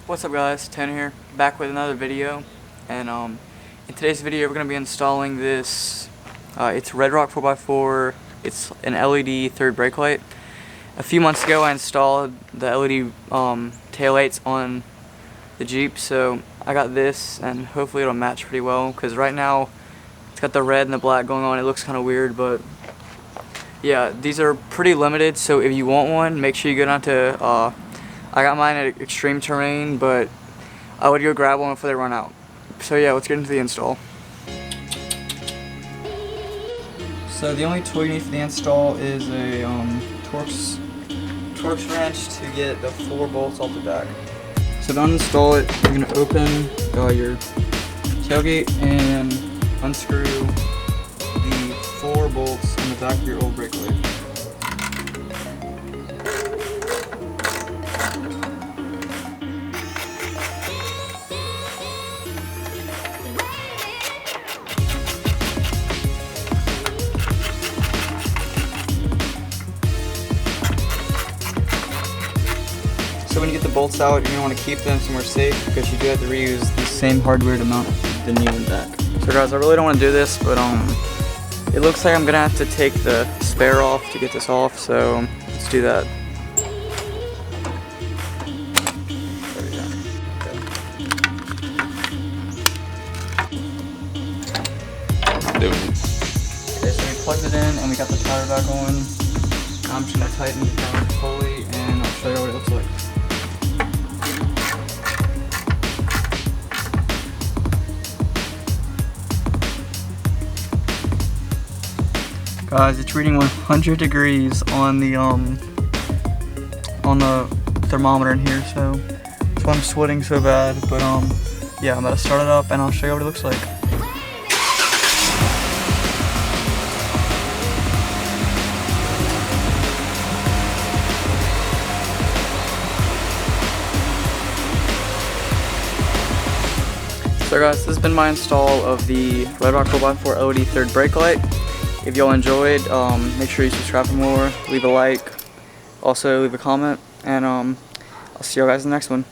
What's up guys, Tanner here, back with another video, and in today's video we're going to be installing this, it's RedRock 4x4, it's an LED third brake light. A few months ago I installed the LED taillights on the Jeep, so I got this and hopefully it'll match pretty well, because right now it's got the red and the black going on. It looks kind of weird, but yeah, these are pretty limited, so if you want one, make sure you go down to, I got mine at Extreme Terrain, but I would go grab one before they run out. So yeah, let's get into the install. So the only tool you need for the install is a Torx wrench to get the 4 bolts off the back. So to uninstall it, you're going to open your tailgate and unscrew the 4 bolts on the back of your old brake light. So when you get the bolts out, you're going to want to keep them somewhere safe, because you do have to reuse the same hardware to mount the new one back. So guys, I really don't want to do this, but it looks like I'm going to have to take the spare off to get this off, so let's do that. There we go. Okay, so we plugged it in and we got the power back on. Now I'm just going to tighten it down fully and I'll show you what it looks like. Guys, it's reading 100 degrees on the thermometer in here, so that's why I'm sweating so bad. But yeah, I'm about to start it up and I'll show you what it looks like. So guys, this has been my install of the RedRock 4x4 LED third brake light. If y'all enjoyed, make sure you subscribe for more, leave a like, also leave a comment, and I'll see y'all guys in the next one.